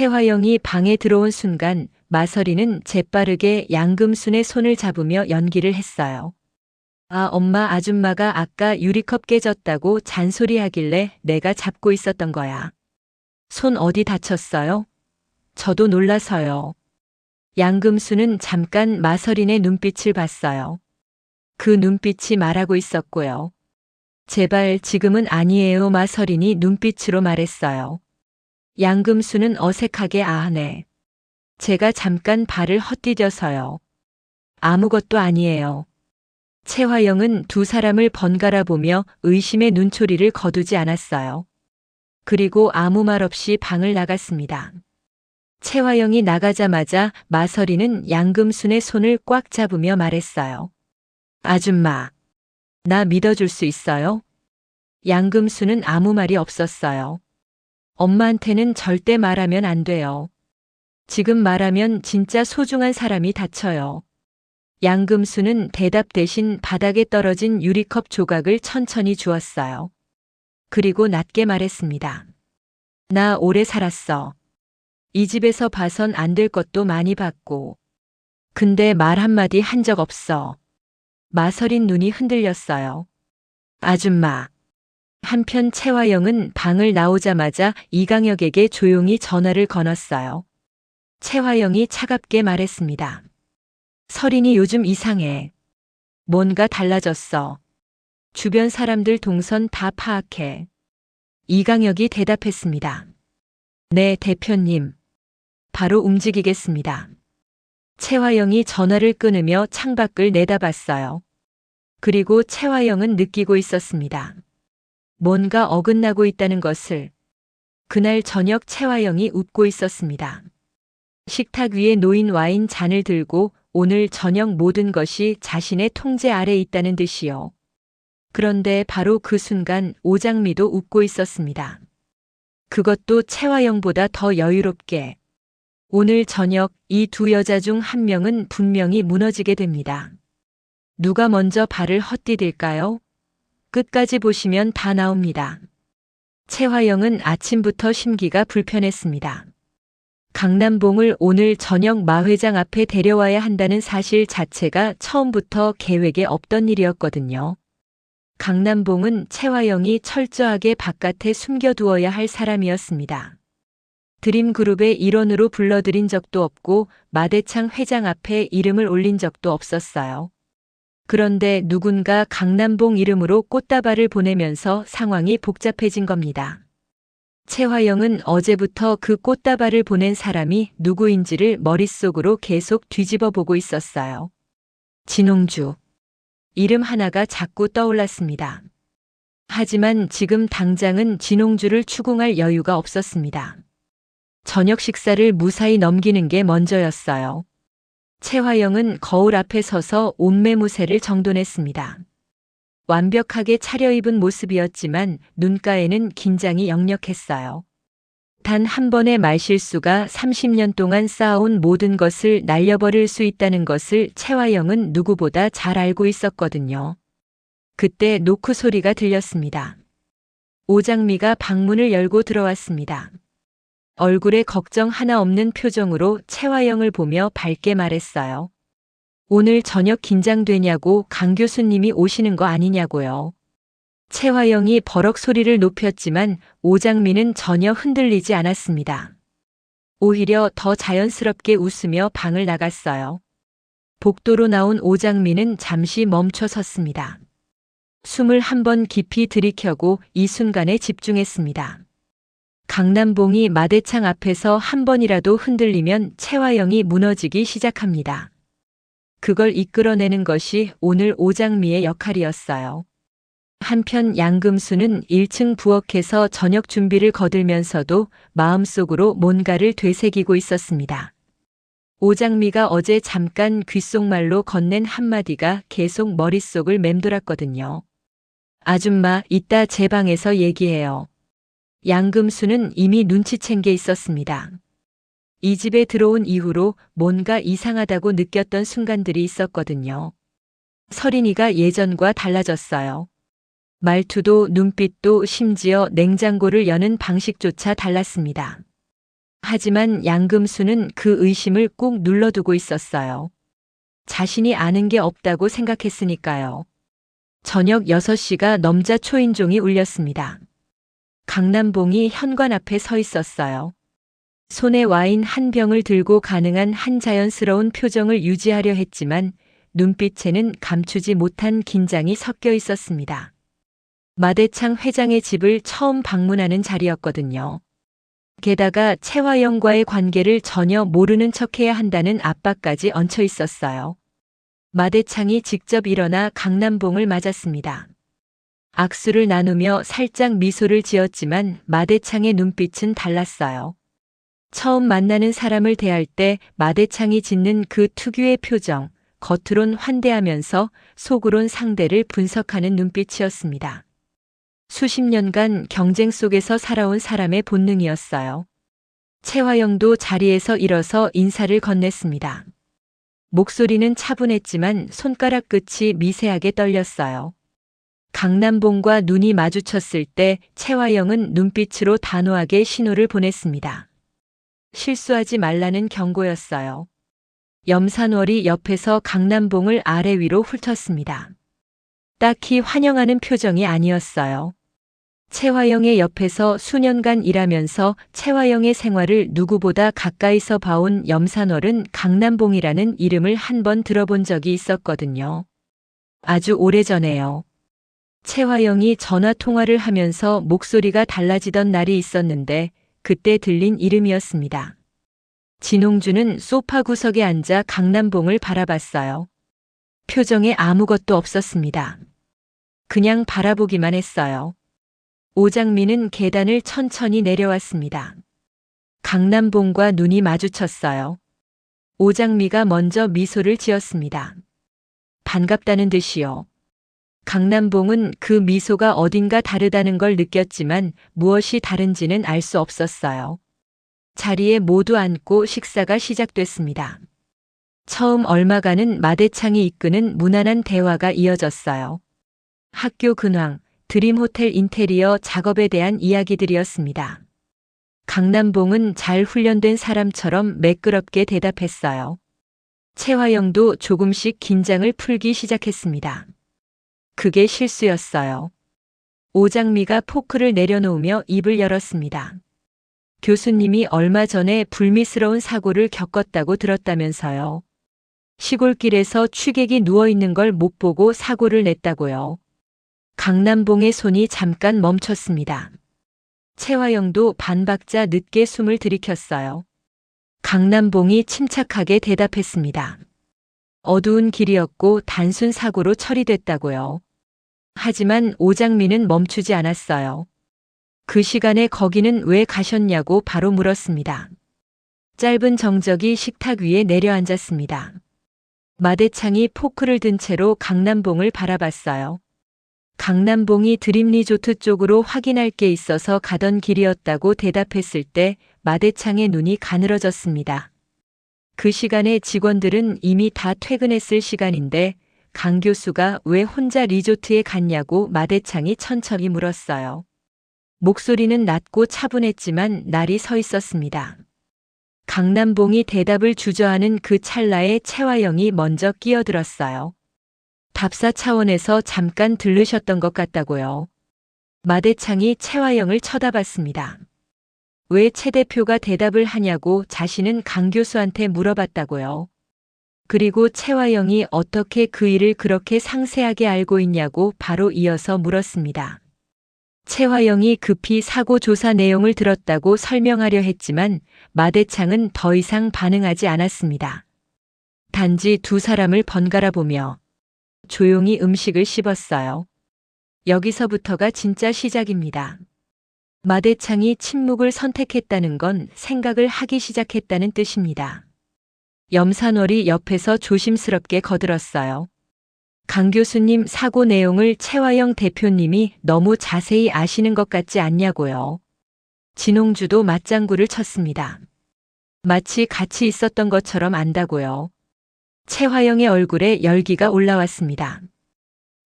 최화영이 방에 들어온 순간 마서리는 재빠르게 양금순의 손을 잡으며 연기를 했어요. 아, 엄마, 아줌마가 아까 유리컵 깨졌다고 잔소리하길래 내가 잡고 있었던 거야. 손 어디 다쳤어요? 저도 놀라서요. 양금수는 잠깐 마서린의 눈빛을 봤어요. 그 눈빛이 말하고 있었고요. 제발 지금은 아니에요. 마서린이 눈빛으로 말했어요. 양금수는 어색하게 네. 제가 잠깐 발을 헛디뎌서요. 아무것도 아니에요. 최화영은 두 사람을 번갈아 보며 의심의 눈초리를 거두지 않았어요. 그리고 아무 말 없이 방을 나갔습니다. 최화영이 나가자마자 마서리는 양금순의 손을 꽉 잡으며 말했어요. 아줌마, 나 믿어줄 수 있어요? 양금순은 아무 말이 없었어요. 엄마한테는 절대 말하면 안 돼요. 지금 말하면 진짜 소중한 사람이 다쳐요. 양금수는 대답 대신 바닥에 떨어진 유리컵 조각을 천천히 주었어요. 그리고 낮게 말했습니다. 나 오래 살았어. 이 집에서 봐선 안 될 것도 많이 봤고. 근데 말 한마디 한 적 없어. 마서린 눈이 흔들렸어요. 아줌마. 한편 최화영은 방을 나오자마자 이강혁에게 조용히 전화를 걸었어요. 최화영이 차갑게 말했습니다. 서린이 요즘 이상해. 뭔가 달라졌어. 주변 사람들 동선 다 파악해. 이강혁이 대답했습니다. 네, 대표님. 바로 움직이겠습니다. 최화영이 전화를 끊으며 창밖을 내다봤어요. 그리고 최화영은 느끼고 있었습니다. 뭔가 어긋나고 있다는 것을. 그날 저녁 최화영이 웃고 있었습니다. 식탁 위에 놓인 와인 잔을 들고 오늘 저녁 모든 것이 자신의 통제 아래 있다는 듯이요. 그런데 바로 그 순간 오장미도 웃고 있었습니다. 그것도 최화영보다 더 여유롭게. 오늘 저녁 이 두 여자 중 한 명은 분명히 무너지게 됩니다. 누가 먼저 발을 헛디딜까요? 끝까지 보시면 다 나옵니다. 최화영은 아침부터 심기가 불편했습니다. 강남봉을 오늘 저녁 마 회장 앞에 데려와야 한다는 사실 자체가 처음부터 계획에 없던 일이었거든요. 강남봉은 최화영이 철저하게 바깥에 숨겨두어야 할 사람이었습니다. 드림그룹의 일원으로 불러들인 적도 없고 마대창 회장 앞에 이름을 올린 적도 없었어요. 그런데 누군가 강남봉 이름으로 꽃다발을 보내면서 상황이 복잡해진 겁니다. 최화영은 어제부터 그 꽃다발을 보낸 사람이 누구인지를 머릿속으로 계속 뒤집어 보고 있었어요. 진홍주. 이름 하나가 자꾸 떠올랐습니다. 하지만 지금 당장은 진홍주를 추궁할 여유가 없었습니다. 저녁 식사를 무사히 넘기는 게 먼저였어요. 최화영은 거울 앞에 서서 옷매무새를 정돈했습니다. 완벽하게 차려입은 모습이었지만 눈가에는 긴장이 역력했어요. 단 한 번의 말실수가 30년 동안 쌓아온 모든 것을 날려버릴 수 있다는 것을 최화영은 누구보다 잘 알고 있었거든요. 그때 노크 소리가 들렸습니다. 오장미가 방문을 열고 들어왔습니다. 얼굴에 걱정 하나 없는 표정으로 최화영을 보며 밝게 말했어요. 오늘 저녁 긴장되냐고 강 교수님이 오시는 거 아니냐고요. 최화영이 버럭 소리를 높였지만 오장미는 전혀 흔들리지 않았습니다. 오히려 더 자연스럽게 웃으며 방을 나갔어요. 복도로 나온 오장미는 잠시 멈춰 섰습니다. 숨을 한 번 깊이 들이켜고 이 순간에 집중했습니다. 강남봉이 마대창 앞에서 한 번이라도 흔들리면 최화영이 무너지기 시작합니다. 그걸 이끌어내는 것이 오늘 오장미의 역할이었어요. 한편 양금수는 1층 부엌에서 저녁 준비를 거들면서도 마음속으로 뭔가를 되새기고 있었습니다. 오장미가 어제 잠깐 귓속말로 건넨 한마디가 계속 머릿속을 맴돌았거든요. 아줌마, 이따 제 방에서 얘기해요. 양금수는 이미 눈치챈 게 있었습니다. 이 집에 들어온 이후로 뭔가 이상하다고 느꼈던 순간들이 있었거든요. 서린이가 예전과 달라졌어요. 말투도 눈빛도 심지어 냉장고를 여는 방식조차 달랐습니다. 하지만 양금수는 그 의심을 꾹 눌러두고 있었어요. 자신이 아는 게 없다고 생각했으니까요. 저녁 6시가 넘자 초인종이 울렸습니다. 강남봉이 현관 앞에 서 있었어요. 손에 와인 한 병을 들고 가능한 한 자연스러운 표정을 유지하려 했지만 눈빛에는 감추지 못한 긴장이 섞여 있었습니다. 마대창 회장의 집을 처음 방문하는 자리였거든요. 게다가 채화영과의 관계를 전혀 모르는 척해야 한다는 압박까지 얹혀 있었어요. 마대창이 직접 일어나 강남봉을 맞았습니다. 악수를 나누며 살짝 미소를 지었지만 마대창의 눈빛은 달랐어요. 처음 만나는 사람을 대할 때 마대창이 짓는 그 특유의 표정, 겉으론 환대하면서 속으론 상대를 분석하는 눈빛이었습니다. 수십 년간 경쟁 속에서 살아온 사람의 본능이었어요. 채화영도 자리에서 일어서 인사를 건넸습니다. 목소리는 차분했지만 손가락 끝이 미세하게 떨렸어요. 강남봉과 눈이 마주쳤을 때 채화영은 눈빛으로 단호하게 신호를 보냈습니다. 실수하지 말라는 경고였어요. 염산월이 옆에서 강남봉을 아래 위로 훑었습니다. 딱히 환영하는 표정이 아니었어요. 채화영의 옆에서 수년간 일하면서 채화영의 생활을 누구보다 가까이서 봐온 염산월은 강남봉이라는 이름을 한 번 들어본 적이 있었거든요. 아주 오래전에요. 채화영이 전화 통화를 하면서 목소리가 달라지던 날이 있었는데 그때 들린 이름이었습니다. 진홍주는 소파 구석에 앉아 강남봉을 바라봤어요. 표정에 아무것도 없었습니다. 그냥 바라보기만 했어요. 오장미는 계단을 천천히 내려왔습니다. 강남봉과 눈이 마주쳤어요. 오장미가 먼저 미소를 지었습니다. 반갑다는 듯이요. 강남봉은 그 미소가 어딘가 다르다는 걸 느꼈지만 무엇이 다른지는 알 수 없었어요. 자리에 모두 앉고 식사가 시작됐습니다. 처음 얼마간은 마대창이 이끄는 무난한 대화가 이어졌어요. 학교 근황, 드림호텔 인테리어 작업에 대한 이야기들이었습니다. 강남봉은 잘 훈련된 사람처럼 매끄럽게 대답했어요. 채화영도 조금씩 긴장을 풀기 시작했습니다. 그게 실수였어요. 오장미가 포크를 내려놓으며 입을 열었습니다. 교수님이 얼마 전에 불미스러운 사고를 겪었다고 들었다면서요. 시골길에서 취객이 누워있는 걸 못 보고 사고를 냈다고요. 강남봉의 손이 잠깐 멈췄습니다. 채화영도 반박자 늦게 숨을 들이켰어요. 강남봉이 침착하게 대답했습니다. 어두운 길이었고 단순 사고로 처리됐다고요. 하지만 오장미는 멈추지 않았어요. 그 시간에 거기는 왜 가셨냐고 바로 물었습니다. 짧은 정적이 식탁 위에 내려앉았습니다. 마대창이 포크를 든 채로 강남봉을 바라봤어요. 강남봉이 드림리조트 쪽으로 확인할 게 있어서 가던 길이었다고 대답했을 때 마대창의 눈이 가늘어졌습니다. 그 시간에 직원들은 이미 다 퇴근했을 시간인데 강 교수가 왜 혼자 리조트에 갔냐고 마대창이 천천히 물었어요. 목소리는 낮고 차분했지만 날이 서 있었습니다. 강남봉이 대답을 주저하는 그 찰나에 채화영이 먼저 끼어들었어요. 답사 차원에서 잠깐 들르셨던 것 같다고요. 마대창이 채화영을 쳐다봤습니다. 왜 채 대표가 대답을 하냐고 자신은 강 교수한테 물어봤다고요. 그리고 채화영이 어떻게 그 일을 그렇게 상세하게 알고 있냐고 바로 이어서 물었습니다. 채화영이 급히 사고 조사 내용을 들었다고 설명하려 했지만 마대창은 더 이상 반응하지 않았습니다. 단지 두 사람을 번갈아 보며 조용히 음식을 씹었어요. 여기서부터가 진짜 시작입니다. 마대창이 침묵을 선택했다는 건 생각을 하기 시작했다는 뜻입니다. 염산월이 옆에서 조심스럽게 거들었어요. 강 교수님 사고 내용을 채화영 대표님이 너무 자세히 아시는 것 같지 않냐고요. 진홍주도 맞장구를 쳤습니다. 마치 같이 있었던 것처럼 안다고요. 채화영의 얼굴에 열기가 올라왔습니다.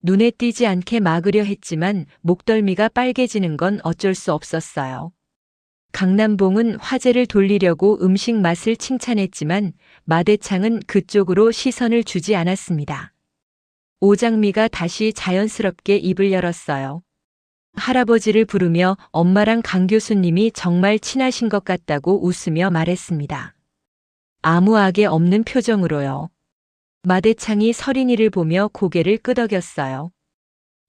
눈에 띄지 않게 막으려 했지만 목덜미가 빨개지는 건 어쩔 수 없었어요. 강남봉은 화제를 돌리려고 음식 맛을 칭찬했지만 마대창은 그쪽으로 시선을 주지 않았습니다. 오장미가 다시 자연스럽게 입을 열었어요. 할아버지를 부르며 엄마랑 강 교수님이 정말 친하신 것 같다고 웃으며 말했습니다. 아무 악의 없는 표정으로요. 마대창이 서린이를 보며 고개를 끄덕였어요.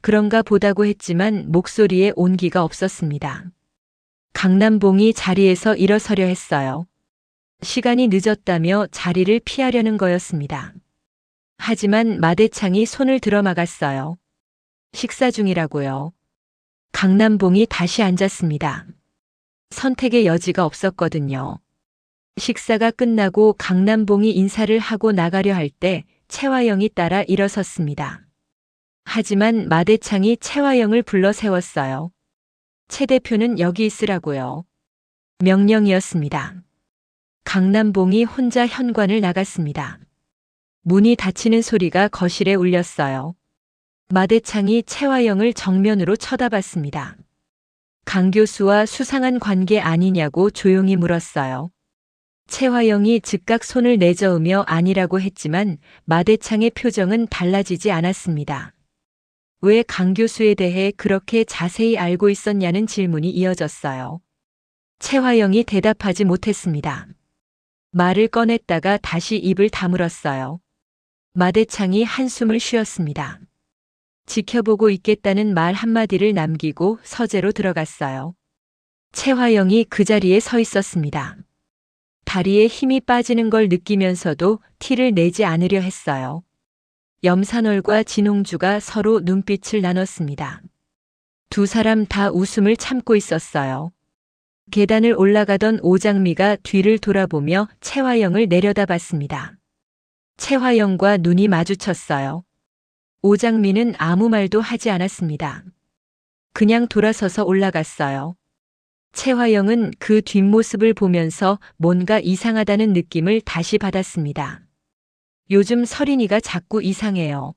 그런가 보다고 했지만 목소리에 온기가 없었습니다. 강남봉이 자리에서 일어서려 했어요. 시간이 늦었다며 자리를 피하려는 거였습니다. 하지만 마대창이 손을 들어 막았어요. 식사 중이라고요. 강남봉이 다시 앉았습니다. 선택의 여지가 없었거든요. 식사가 끝나고 강남봉이 인사를 하고 나가려 할 때 채화영이 따라 일어섰습니다. 하지만 마대창이 채화영을 불러 세웠어요. 채 대표는 여기 있으라고요. 명령이었습니다. 강남봉이 혼자 현관을 나갔습니다. 문이 닫히는 소리가 거실에 울렸어요. 마대창이 채화영을 정면으로 쳐다봤습니다. 강 교수와 수상한 관계 아니냐고 조용히 물었어요. 채화영이 즉각 손을 내저으며 아니라고 했지만 마대창의 표정은 달라지지 않았습니다. 왜 강 교수에 대해 그렇게 자세히 알고 있었냐는 질문이 이어졌어요. 채화영이 대답하지 못했습니다. 말을 꺼냈다가 다시 입을 다물었어요. 마대창이 한숨을 쉬었습니다. 지켜보고 있겠다는 말 한마디를 남기고 서재로 들어갔어요. 채화영이 그 자리에 서 있었습니다. 다리에 힘이 빠지는 걸 느끼면서도 티를 내지 않으려 했어요. 염산월과 진홍주가 서로 눈빛을 나눴습니다. 두 사람 다 웃음을 참고 있었어요. 계단을 올라가던 오장미가 뒤를 돌아보며 채화영을 내려다봤습니다. 채화영과 눈이 마주쳤어요. 오장미는 아무 말도 하지 않았습니다. 그냥 돌아서서 올라갔어요. 채화영은 그 뒷모습을 보면서 뭔가 이상하다는 느낌을 다시 받았습니다. 요즘 서린이가 자꾸 이상해요.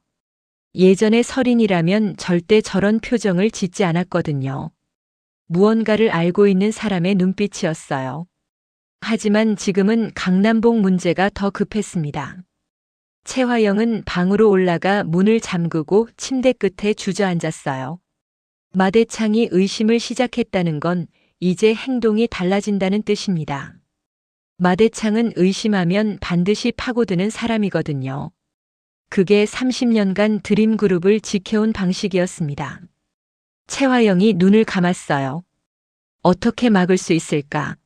예전에 서린이라면 절대 저런 표정을 짓지 않았거든요. 무언가를 알고 있는 사람의 눈빛이었어요. 하지만 지금은 강남봉 문제가 더 급했습니다. 채화영은 방으로 올라가 문을 잠그고 침대 끝에 주저앉았어요. 마대창이 의심을 시작했다는 건 이제 행동이 달라진다는 뜻입니다. 마대창은 의심하면 반드시 파고드는 사람이거든요. 그게 30년간 드림그룹을 지켜온 방식이었습니다. 채화영이 눈을 감았어요. 어떻게 막을 수 있을까?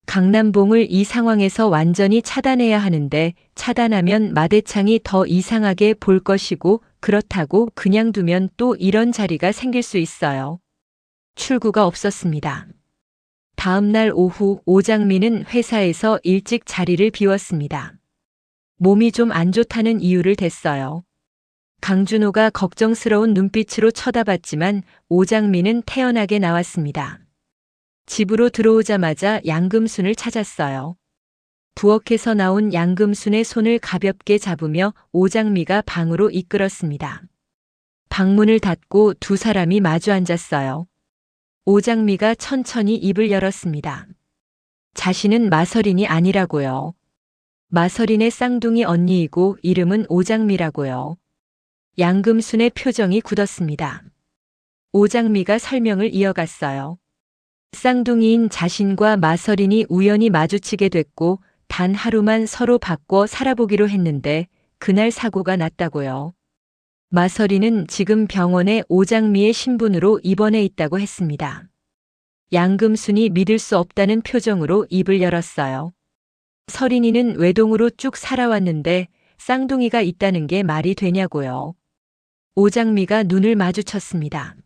강남봉을 이 상황에서 완전히 차단해야 하는데 차단하면 마대창이 더 이상하게 볼 것이고 그렇다고 그냥 두면 또 이런 자리가 생길 수 있어요. 출구가 없었습니다. 다음 날 오후 오장미는 회사에서 일찍 자리를 비웠습니다. 몸이 좀 안 좋다는 이유를 댔어요. 강준호가 걱정스러운 눈빛으로 쳐다봤지만 오장미는 태연하게 나왔습니다. 집으로 들어오자마자 양금순을 찾았어요. 부엌에서 나온 양금순의 손을 가볍게 잡으며 오장미가 방으로 이끌었습니다. 방문을 닫고 두 사람이 마주 앉았어요. 오장미가 천천히 입을 열었습니다. 자신은 마서린이 아니라고요. 마서린의 쌍둥이 언니이고 이름은 오장미라고요. 양금순의 표정이 굳었습니다. 오장미가 설명을 이어갔어요. 쌍둥이인 자신과 마서린이 우연히 마주치게 됐고 단 하루만 서로 바꿔 살아보기로 했는데 그날 사고가 났다고요. 마서린은 지금 병원에 오장미의 신분으로 입원해 있다고 했습니다. 양금순이 믿을 수 없다는 표정으로 입을 열었어요. 서린이는 외동으로 쭉 살아왔는데 쌍둥이가 있다는 게 말이 되냐고요. 오장미가 눈을 마주쳤습니다.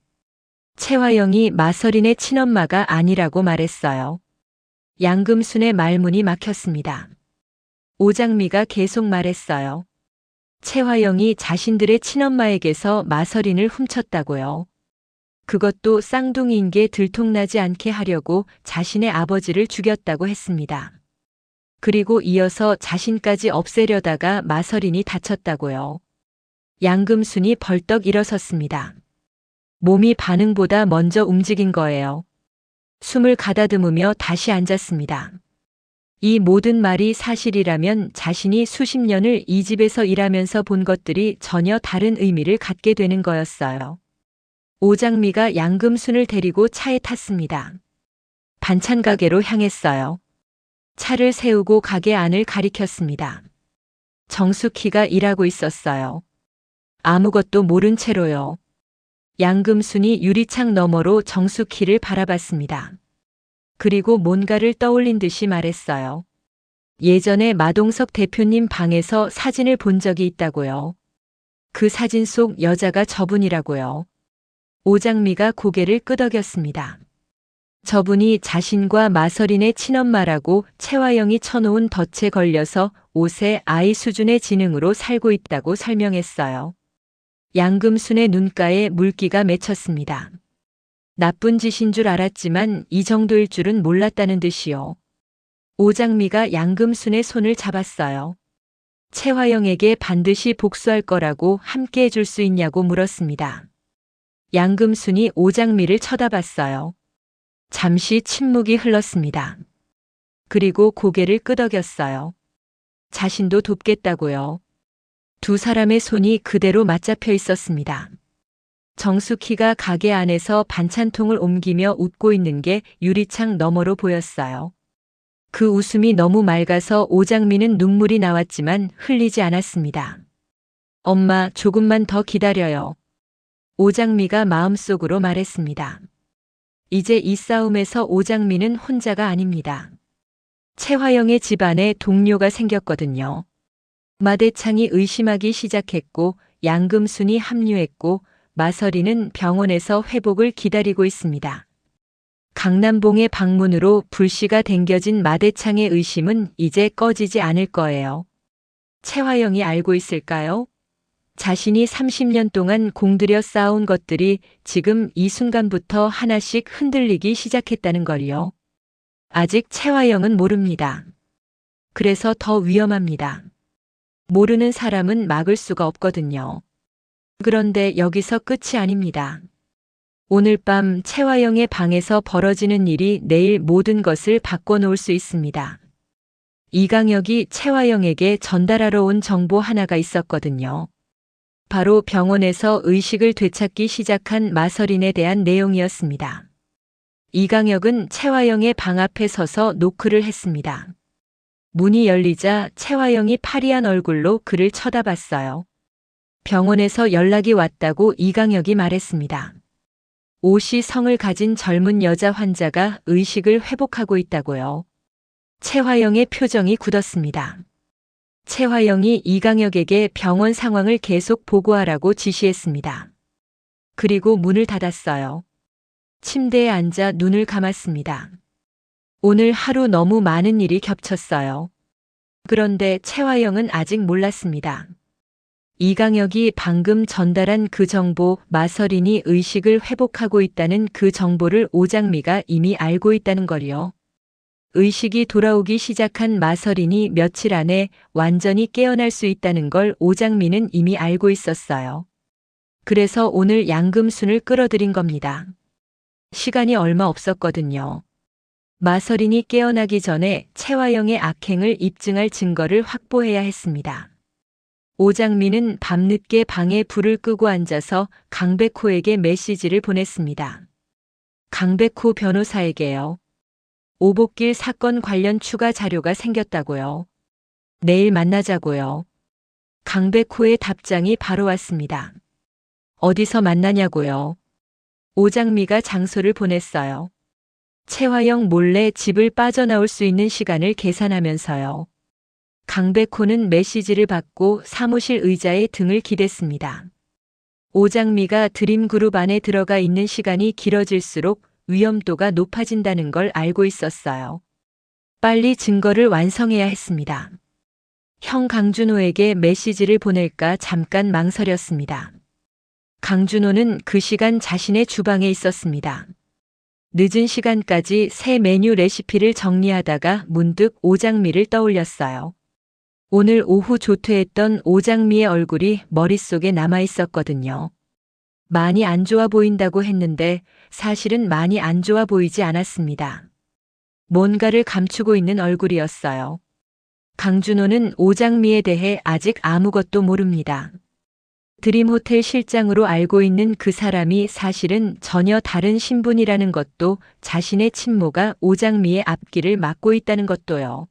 채화영이 마서린의 친엄마가 아니라고 말했어요. 양금순의 말문이 막혔습니다. 오장미가 계속 말했어요. 채화영이 자신들의 친엄마에게서 마서린을 훔쳤다고요. 그것도 쌍둥이인 게 들통나지 않게 하려고 자신의 아버지를 죽였다고 했습니다. 그리고 이어서 자신까지 없애려다가 마서린이 다쳤다고요. 양금순이 벌떡 일어섰습니다. 몸이 반응보다 먼저 움직인 거예요. 숨을 가다듬으며 다시 앉았습니다. 이 모든 말이 사실이라면 자신이 수십 년을 이 집에서 일하면서 본 것들이 전혀 다른 의미를 갖게 되는 거였어요. 오장미가 양금순을 데리고 차에 탔습니다. 반찬 가게로 향했어요. 차를 세우고 가게 안을 가리켰습니다. 정숙희가 일하고 있었어요. 아무것도 모른 채로요. 양금순이 유리창 너머로 정숙희를 바라봤습니다. 그리고 뭔가를 떠올린 듯이 말했어요. 예전에 마동석 대표님 방에서 사진을 본 적이 있다고요. 그 사진 속 여자가 저분이라고요. 오장미가 고개를 끄덕였습니다. 저분이 자신과 마서린의 친엄마라고 채화영이 쳐놓은 덫에 걸려서 옷에 아이 수준의 지능으로 살고 있다고 설명했어요. 양금순의 눈가에 물기가 맺혔습니다. 나쁜 짓인 줄 알았지만 이 정도일 줄은 몰랐다는 듯이요. 오장미가 양금순의 손을 잡았어요. 채화영에게 반드시 복수할 거라고 함께 해줄 수 있냐고 물었습니다. 양금순이 오장미를 쳐다봤어요. 잠시 침묵이 흘렀습니다. 그리고 고개를 끄덕였어요. 자신도 돕겠다고요. 두 사람의 손이 그대로 맞잡혀 있었습니다. 정숙희가 가게 안에서 반찬통을 옮기며 웃고 있는 게 유리창 너머로 보였어요. 그 웃음이 너무 맑아서 오장미는 눈물이 나왔지만 흘리지 않았습니다. 엄마, 조금만 더 기다려요. 오장미가 마음속으로 말했습니다. 이제 이 싸움에서 오장미는 혼자가 아닙니다. 채화영의 집안에 동료가 생겼거든요. 마대창이 의심하기 시작했고 양금순이 합류했고 마서리는 병원에서 회복을 기다리고 있습니다. 강남봉의 방문으로 불씨가 댕겨진 마대창의 의심은 이제 꺼지지 않을 거예요. 채화영이 알고 있을까요? 자신이 30년 동안 공들여 쌓아온 것들이 지금 이 순간부터 하나씩 흔들리기 시작했다는 걸요. 아직 채화영은 모릅니다. 그래서 더 위험합니다. 모르는 사람은 막을 수가 없거든요. 그런데 여기서 끝이 아닙니다. 오늘 밤 채화영의 방에서 벌어지는 일이 내일 모든 것을 바꿔놓을 수 있습니다. 이강혁이 채화영에게 전달하러 온 정보 하나가 있었거든요. 바로 병원에서 의식을 되찾기 시작한 마서린에 대한 내용이었습니다. 이강혁은 채화영의 방 앞에 서서 노크를 했습니다. 문이 열리자 채화영이 파리한 얼굴로 그를 쳐다봤어요. 병원에서 연락이 왔다고 이강혁이 말했습니다. 오씨 성을 가진 젊은 여자 환자가 의식을 회복하고 있다고요. 채화영의 표정이 굳었습니다. 채화영이 이강혁에게 병원 상황을 계속 보고하라고 지시했습니다. 그리고 문을 닫았어요. 침대에 앉아 눈을 감았습니다. 오늘 하루 너무 많은 일이 겹쳤어요. 그런데 채화영은 아직 몰랐습니다. 이강혁이 방금 전달한 그 정보, 마서린이 의식을 회복하고 있다는 그 정보를 오장미가 이미 알고 있다는 걸요. 의식이 돌아오기 시작한 마서린이 며칠 안에 완전히 깨어날 수 있다는 걸 오장미는 이미 알고 있었어요. 그래서 오늘 양금순을 끌어들인 겁니다. 시간이 얼마 없었거든요. 마서린이 깨어나기 전에 채화영의 악행을 입증할 증거를 확보해야 했습니다. 오장미는 밤늦게 방에 불을 끄고 앉아서 강백호에게 메시지를 보냈습니다. 강백호 변호사에게요. 오복길 사건 관련 추가 자료가 생겼다고요. 내일 만나자고요. 강백호의 답장이 바로 왔습니다. 어디서 만나냐고요. 오장미가 장소를 보냈어요. 채화영 몰래 집을 빠져나올 수 있는 시간을 계산하면서요. 강백호는 메시지를 받고 사무실 의자에 등을 기댔습니다. 오장미가 드림그룹 안에 들어가 있는 시간이 길어질수록 위험도가 높아진다는 걸 알고 있었어요. 빨리 증거를 완성해야 했습니다. 형 강준호에게 메시지를 보낼까 잠깐 망설였습니다. 강준호는 그 시간 자신의 주방에 있었습니다. 늦은 시간까지 새 메뉴 레시피를 정리하다가 문득 오장미를 떠올렸어요. 오늘 오후 조퇴했던 오장미의 얼굴이 머릿속에 남아 있었거든요. 많이 안 좋아 보인다고 했는데 사실은 많이 안 좋아 보이지 않았습니다. 뭔가를 감추고 있는 얼굴이었어요. 강준호는 오장미에 대해 아직 아무것도 모릅니다. 드림호텔 실장으로 알고 있는 그 사람이 사실은 전혀 다른 신분이라는 것도, 자신의 친모가 오장미의 앞길을 막고 있다는 것도요.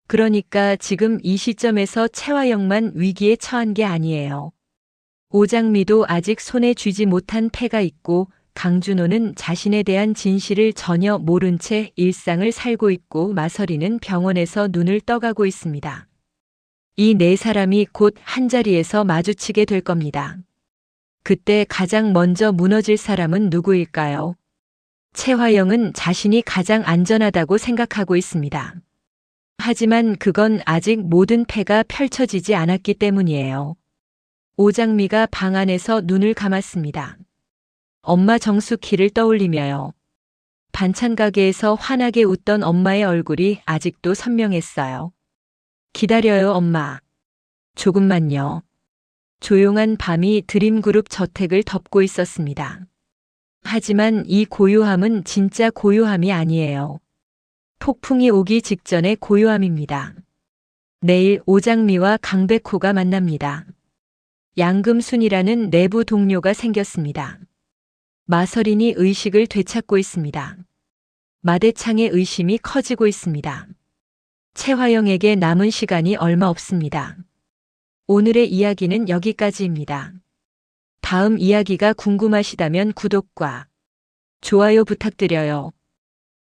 그러니까 지금 이 시점에서 채화영만 위기에 처한 게 아니에요. 오장미도 아직 손에 쥐지 못한 패가 있고, 강준호는 자신에 대한 진실을 전혀 모른 채 일상을 살고 있고, 마서리는 병원에서 눈을 떠가고 있습니다. 이 네 사람이 곧 한자리에서 마주치게 될 겁니다. 그때 가장 먼저 무너질 사람은 누구일까요? 채화영은 자신이 가장 안전하다고 생각하고 있습니다. 하지만 그건 아직 모든 패가 펼쳐지지 않았기 때문이에요. 오장미가 방 안에서 눈을 감았습니다. 엄마 정숙희를 떠올리며요. 반찬 가게에서 환하게 웃던 엄마의 얼굴이 아직도 선명했어요. 기다려요, 엄마. 조금만요. 조용한 밤이 드림그룹 저택을 덮고 있었습니다. 하지만 이 고요함은 진짜 고요함이 아니에요. 폭풍이 오기 직전의 고요함입니다. 내일 오장미와 강백호가 만납니다. 양금순이라는 내부 동료가 생겼습니다. 마서린이 의식을 되찾고 있습니다. 마대창의 의심이 커지고 있습니다. 채화영에게 남은 시간이 얼마 없습니다. 오늘의 이야기는 여기까지입니다. 다음 이야기가 궁금하시다면 구독과 좋아요 부탁드려요.